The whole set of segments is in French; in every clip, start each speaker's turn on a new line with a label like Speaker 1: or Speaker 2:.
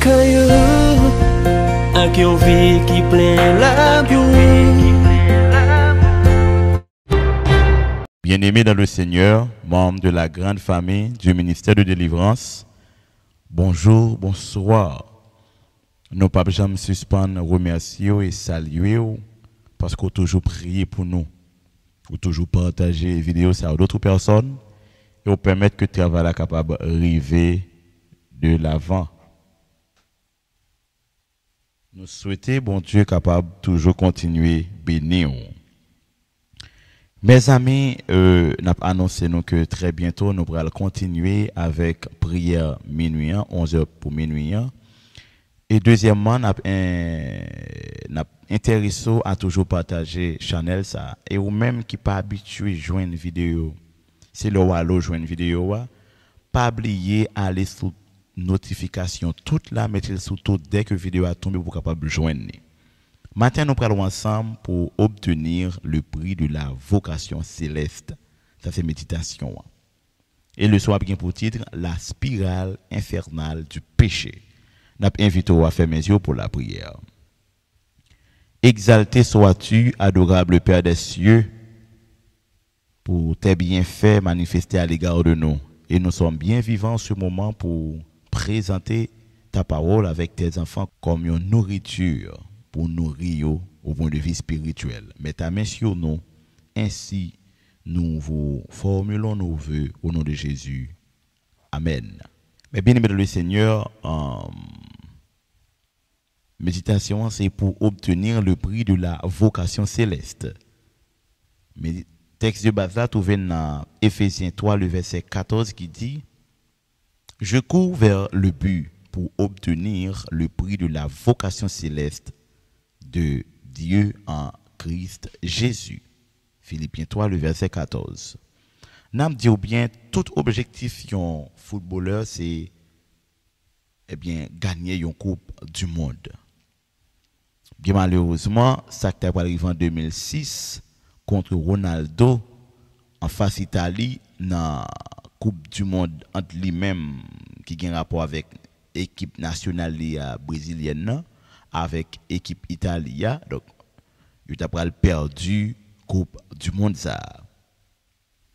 Speaker 1: caillou, à qui on vit qui plein la pluie.
Speaker 2: Bien-aimés dans le Seigneur, membres de la grande famille du ministère de délivrance, bonjour, bonsoir. Nous ne pouvons jamais suspendre, remercier et saluer parce qu'on toujours prié pour nous. Ou toujours partager les vidéos à d'autres personnes et vous permettre que le travail soit capable d'arriver de l'avant. Nous souhaitons, bon Dieu, capable de toujours continuer à bénir. Mes amis, nous avons annoncé que très bientôt, nous pourrons continuer avec prière minuit, 11h pour minuit. Et deuxièmement, nous avons intéressé à toujours partager Chanel ça. Et ou même qui pas habitué à joindre une vidéo, c'est le wallo joindre une vidéo, pas oublier aller sous notification toute là, mettez sous tout dès que la vidéo a tombé pour capable joindre. Maintenant, nous parlons ensemble pour obtenir le prix de la vocation céleste. Ça, c'est méditation. Et le soir, bien pour titre, la spirale infernale du péché. Nous invitons à faire mes yeux pour la prière. Exalté sois-tu, adorable Père des cieux, pour tes bienfaits manifestés à l'égard de nous. Et nous sommes bien vivants en ce moment pour présenter ta parole avec tes enfants comme une nourriture pour nourrir au point de vue spirituel. Mets ta main sur nous, ainsi nous vous formulons nos vœux au nom de Jésus. Amen. Mais bien aimé le Seigneur, méditation, c'est pour obtenir le prix de la vocation céleste. Mais texte de base là, trouvé dans Éphésiens 3, le verset 14 qui dit « Je cours vers le but pour obtenir le prix de la vocation céleste de Dieu en Christ Jésus. » Philippiens 3, le verset 14. Nous dit bien, tout objectif d'un footballeur, c'est gagner une coupe du monde. Bien malheureusement, ça qui est arrivé en 2006 contre Ronaldo en face Italie dans la Coupe du Monde entre lui-même qui a un rapport avec l'équipe nationale brésilienne avec l'équipe italienne. Donc, il a perdu Coupe du Monde. Ça.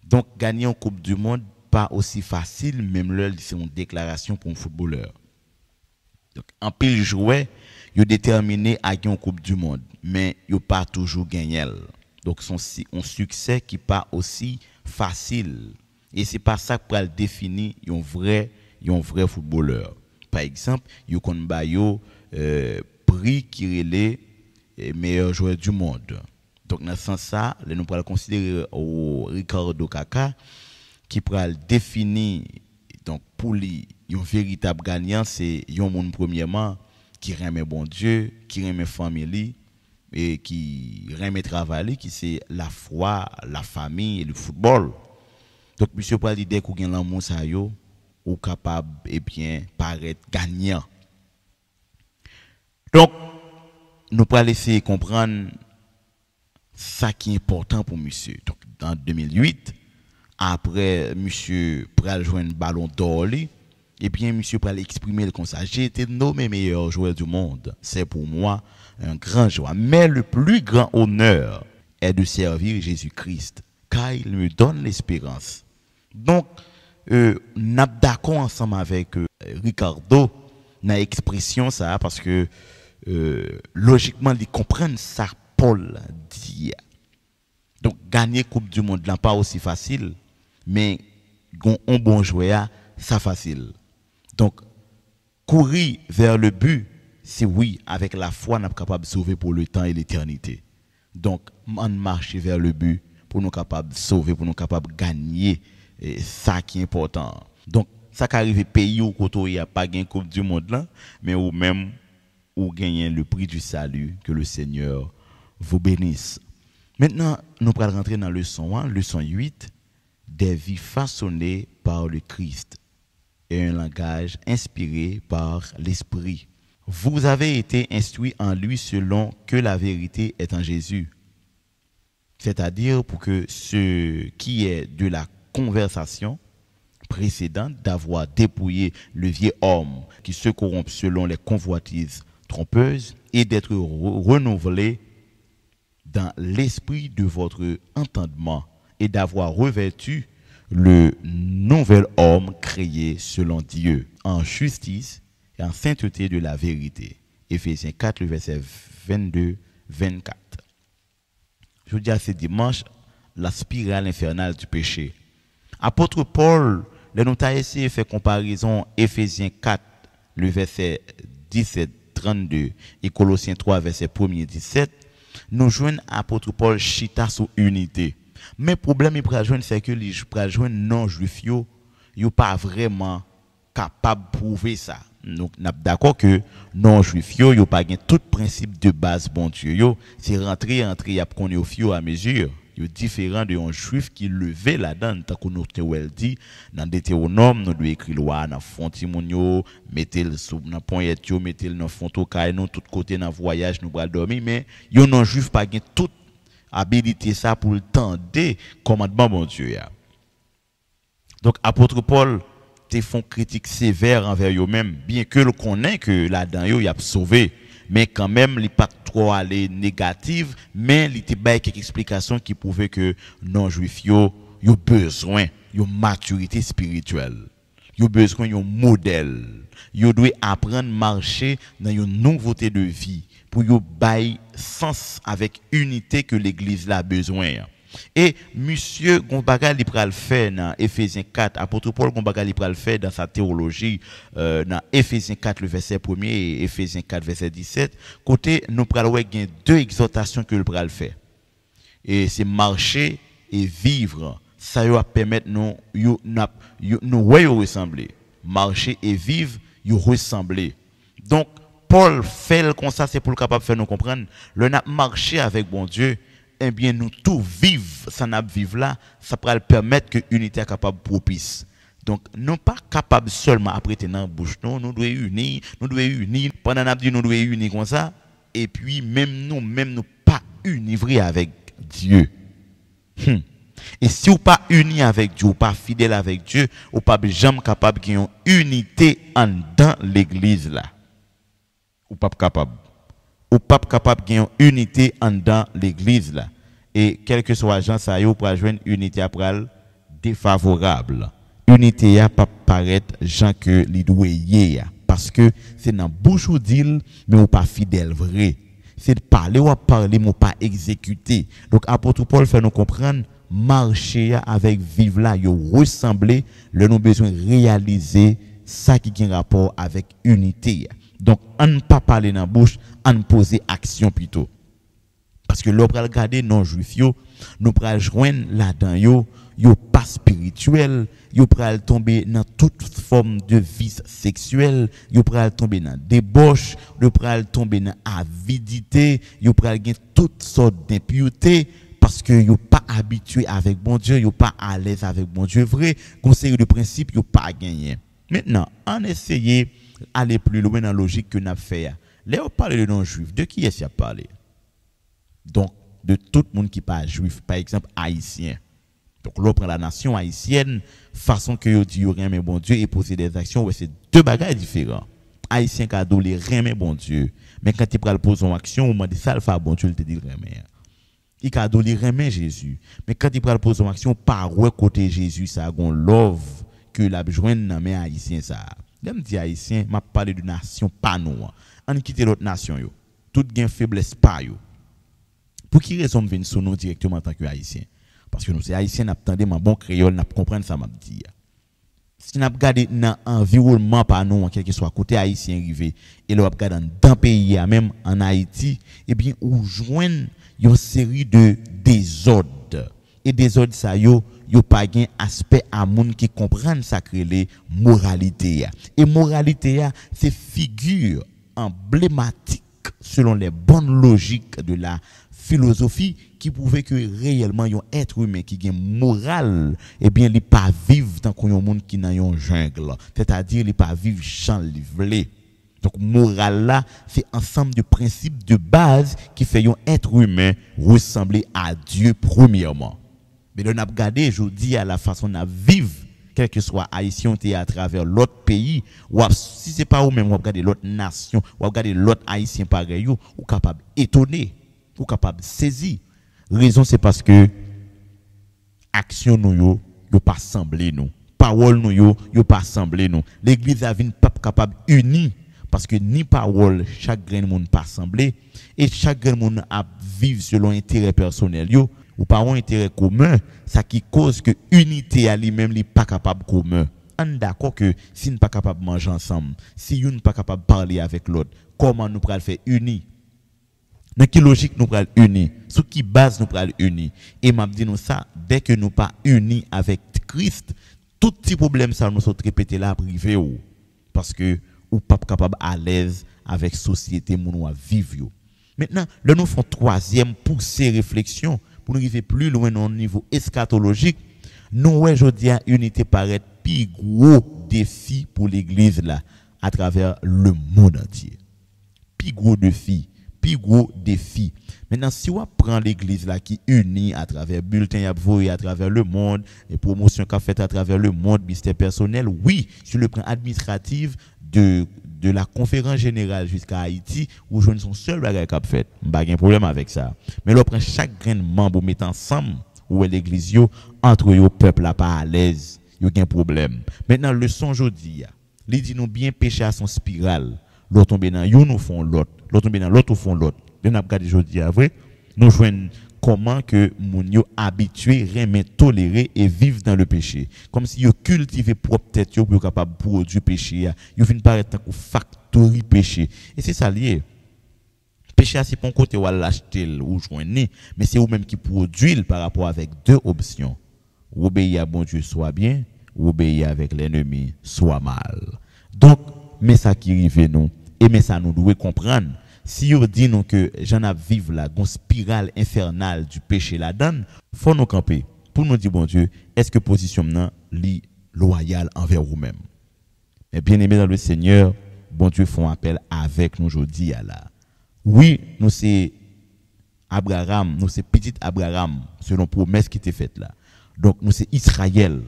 Speaker 2: Donc, gagner une Coupe du Monde, pas aussi facile, même là, c'est une déclaration pour un footballeur. Donc, en pile joueur, il est déterminé à gagner une Coupe du Monde, mais il n'a pas toujours gagné. Donc, c'est un succès qui n'est pas aussi facile. Et ce n'est pas ça qui peut définir un vrai footballeur. Par exemple, il y a prix qui est le meilleur joueur du monde. Donc, dans ce sens-là, nous pourrons considérer au Ricardo Kaka qui pourra définir, donc pour lui, un véritable gagnant, c'est un monde premièrement qui aime bon Dieu, qui aime famille et qui aime travailler, qui c'est la foi, la famille et le football. Donc, monsieur pourra dire qu'on a l'amour ça yo ou capable et bien paraître gagnant. Donc, nous pourrons essayer de comprendre ça qui est important pour monsieur. Donc, en 2008, après monsieur pourra joindre le ballon d'or, et bien monsieur pourra exprimer le conseil. J'ai été nommé meilleur joueur du monde. C'est pour moi un grand joie. Mais le plus grand honneur est de servir Jésus-Christ, car il me donne l'espérance. Donc, nous sommes d'accord ensemble avec Ricardo dans l'expression ça, parce que logiquement, ils comprennent ça, Paul dit. Donc, gagner Coupe du Monde n'est pas aussi facile, mais un bon joueur, ça facile. Donc, courir vers le but, c'est oui, avec la foi, nous sommes capables de sauver pour le temps et l'éternité. Donc, on marche vers le but pour nous capables de sauver, pour nous capables de gagner. Et ça qui est important. Donc, ça qui arrive pays où il n'y a pas gagné Coupe du Monde là, mais ou même ou gagner le prix du salut, que le Seigneur vous bénisse. Maintenant, nous allons rentrer dans leçon 1, leçon 8, des vies façonnées par le Christ et un langage inspiré par l'Esprit. Vous avez été instruits en lui selon que la vérité est en Jésus. C'est-à-dire pour que ce qui est de la conversation précédente d'avoir dépouillé le vieil homme qui se corrompt selon les convoitises trompeuses et d'être renouvelé dans l'esprit de votre entendement et d'avoir revêtu le nouvel homme créé selon Dieu en justice et en sainteté de la vérité. Éphésiens 4, le verset 22-24. Je vous dis à ce dimanche, la spirale infernale du péché. Apôtre Paul, le notaire essayé fait comparaison Éphésiens 4, le verset 17-32 et Colossiens 3, verset 1er-17. Nous joignons apôtre Paul chita sur unité. Mais problème il pral joindre c'est que les pral joindre non juif yo pas vraiment capable de prouver ça. Donc n'a d'accord que non juif yo pas gain tout principe de base bon Dieu yo, c'est rentrer y a qu'on au fio à mesure. Yo différent de un juif qui levait là-dedans tant que nous te dit dans Deutéronome nous doit écrire loi dans fond timonio mettez-le sous dans poignette yo mettez-le dans fond to kay nous tout côté dans voyage nous bral dormir mais yo non juif pas gain tout habilité ça pour le tendre commandement bon Dieu ya. Donc apôtre Paul te font critique sévère envers eux-mêmes bien que le connaît que là-dedans yo y a sauvé mais quand même il pas trop aller négative mais il te bail quelques explications qui prouvaient que non juif yo besoin yo maturité spirituelle yo besoin yo modèle yo doit apprendre marcher dans une nouveauté de vie pour yo bail sens avec unité que l'église a besoin. Et monsieur Gombaga li pral faire dans Éphésiens 4, apôtre Paul Gombaga li pral faire dans sa théologie dans Éphésiens 4 le verset 1er et Éphésiens 4 verset 17, côté nous pral ouais gain deux exhortations que le pral faire. Et c'est marcher et vivre, ça va permettre nous ressembler. Marcher et vivre, yo ressembler. Donc Paul fait comme ça, c'est pour le capable de faire nous comprendre. Le n'a marché avec bon Dieu, eh bien nous tout vivre, ça n'a vivre là, ça pourra permettre que l'unité est capable propice. Donc nous pas capable seulement après tenir en bouche, nous devons unir, pendant n'a dit nous devons unir comme ça, et puis même nous pas unir avec Dieu. Et si vous pas uni avec Dieu, ou pas fidèle avec Dieu, ou pas jamais capable de une unité en dans l'église là. Ou pas capable de unité en dans l'église là et quel que soit agent ça yo pour joindre unité après défavorable unité a pas paraître gens que li doyer parce que c'est dans bouche ou dit mais ou pas fidèle vrai c'est de parler ou parler mais pas exécuter donc apôtre Paul fait nous comprendre marcher avec vivre là yo ressembler le nous besoin réaliser ça qui a un rapport avec unité. Donc, on ne pas parler dans la bouche, on poser action plutôt. Parce que l'on peut regarder non-juif, nous peut joindre là-dedans, yo pas spirituel, yo peut tomber dans toute forme de vice sexuel, yo peut tomber dans débauche, yo peut tomber dans avidité, yo peut gagner toutes sortes d'impuretés parce que yo pas habitué avec bon Dieu, yo pas à l'aise avec bon Dieu vrai, conseil de principe yo pas gagné. Maintenant, on essayer aller plus loin dans la logique que nous avons fait. Là, on parle de non-juifs. De qui est-ce qu'il a parlé? Donc, de tout le monde qui n'est pas juif. Par exemple, haïtien. Donc, l'on prend la nation haïtienne, façon que vous dites, mais bon Dieu, et poser des actions, ouais, c'est deux bagages différents. Haïtien qui a donné remet bon Dieu. Mais quand il prend poser une action, on dit ça, le fait bon Dieu, il te dit remet. Il a donné remet Jésus. Mais quand il prend poser une action, par côté Jésus, ça a un love que la besoin dans les haïtiens ça. J'aime dire haïtien, m'a parlé de nation pas nous. On quitte l'autre nation yo. Toute gain faiblesse pas yo. Pour qui raison me venir sur nous directement en tant que haïtien? Parce que nous c'est haïtien n'a attendé ma bon créole n'a comprendre ça m'a dit. Si n'a regarder dans environnement pas nous quel que soit côté haïtien rivé et le regarder dans pays même en Haïti, eh bien ou joindre une série de désordres et désordres ça yo pas gain aspect à monde qui comprendre ça créer moralité et moralité c'est figure emblématique selon les bonnes logiques de la philosophie qui prouvait que réellement un être humain qui gain morale et bien il pas vivre tant qu'on un monde qui dans une jungle c'est-à-dire il pas vivre champ livré. Donc morale là c'est ensemble de principes de base qui fait un être humain ressembler à Dieu premièrement. Mais on a regardé, je dis à la façon de vivre quel que soit haïtien t'es à travers l'autre pays, ou si c'est pas ou même ou regarder l'autre nation, ou regarder l'autre haïtien pareil, ou capable étonner, ou capable saisir. Raison c'est parce que action nous yo pas semblé nous. Parole nous yo pas semblé nous. L'église a vinn pas capable uni parce que ni parole chaque grain monde pas semblé et chaque grain monde a vivre selon intérêt personnel yo ou pas un intérêt commun, ça qui cause que unité à lui-même li pas capable commun. On d'accord que si nous pas capable manger ensemble, si nous pas capable parler avec l'autre, comment nous pourrons faire unis? Dans qui logique nous pourrons unis? Sur qui base nous pourrons unis? Et m'a dit nous ça, dès que nous pas unis avec Christ, tout petit problème ça nous sont répéter là privé ou parce que ou pas capable à l'aise avec société moun à vivre. Maintenant, là nous font troisième poussée réflexion pour nous arriver plus loin au niveau eschatologique. Nous ouais jodi a unité paraît plus gros défi pour l'église là à travers le monde entier. Plus gros défi. Maintenant, si on prend l'église là qui unit à travers bulletin y a voyé à travers le monde, et promotion qu'a fait à travers le monde, ministère personnel, oui, sur le plan administratif de la conférence générale jusqu'à Haïti, où je ne sont seul bagage qu'a fait. Pas de problème avec ça. Mais là prend chaque grain de membre met ensemble où l'église yo entre yo peuple là pas à l'aise, yo gain problème. Maintenant le son jodi a, li dit nous bien péché à son spirale. L'autre tomber dans yon nous font l'autre, l'autre tomber dans l'autre font l'autre. Nous avons regardé jodi a vrai, nous joignent comment que moun yo habitué, remet tolérer et vivre dans le péché. Comme si yo cultiver propre tête yo pour capable produire péché, yo vinn paraître comme factory péché. Et c'est ça lié. Péché c'est pas un côté ou l'acheter ou joindre, mais c'est vous même qui produit par rapport avec deux options. Ou obéir à bon Dieu soit bien, ou obéir avec l'ennemi soit mal. Donc, mais ça qui arrive nous, et mais ça nous doit comprendre. Si vous dit nous que j'en ai vivre là, une spirale infernale du péché là-dedans, faut nous camper pour nous dire bon Dieu, est-ce que position nan li loyale envers vous-même? Mais bien aimé dans le Seigneur, bon Dieu font appel avec nous aujourd'hui là. Oui, nous c'est Abraham, nous c'est petit Abraham selon promesse qui était faite là. Donc nous c'est Israël.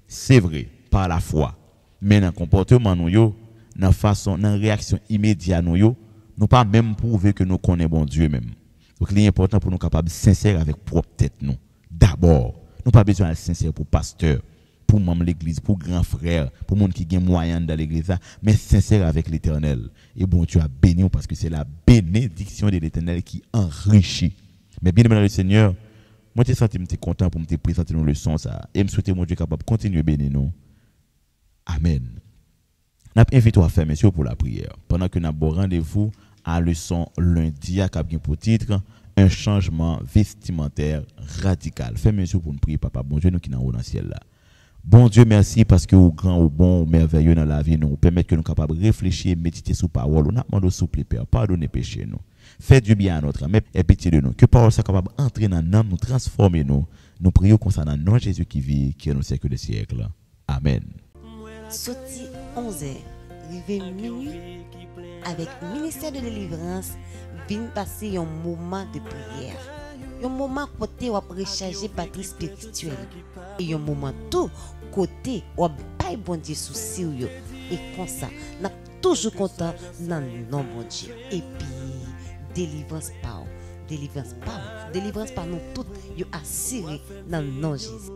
Speaker 2: C'est vrai par la foi. Mais dans comportement nous yo, dans façon dans réaction immédiate nous pas même prouver que nous connaissons bon Dieu même. Donc il est important pour nous capables sincères avec propre tête nous. D'abord, nous pas besoin d'être sincères pour pasteur, pour membre l'église, pour grand frère, pour monde qui gagne moyen dans l'église, mais sincère avec l'Éternel. Et bon Dieu a béni parce que c'est la bénédiction de l'Éternel qui enrichit. Mais bien aimé dans le Seigneur, moi je senti me content pour me présenter nos leçons ça et me souhaiter mon Dieu capable de continuer à bénir nous. Amen. Nous invitons à faire messieurs pour la prière pendant que nous avons rendez-vous à leçon lundi à Cap pour titre un changement vestimentaire radical. Fais messieurs pour nous prier papa bon Dieu nous qui dans le ciel là. Bon Dieu merci parce que au grand au bon au merveilleux dans la vie nous permettre que nous capables de réfléchir et méditer sur parole. On a demandé souple Père pardonnez péché nous. Fais du bien à notre âme et pitié de nous. Que parole soit capable d'entrer dans nous, nous transformer nous. Nous prions concernant nom Jésus qui vit qui est au siècle des siècles. Amen.
Speaker 3: Sorti 11h, arrivé minuit, avec ministère de délivrance, vient passer un moment de prière. Un moment côté où on recharger batterie spirituelle. Et un moment tout côté où on baille bon Dieu souci. Et comme ça, on est toujours content dans le nom bon Dieu. Et puis, délivrance par nous toutes, yo assuré dans le nom de Jésus.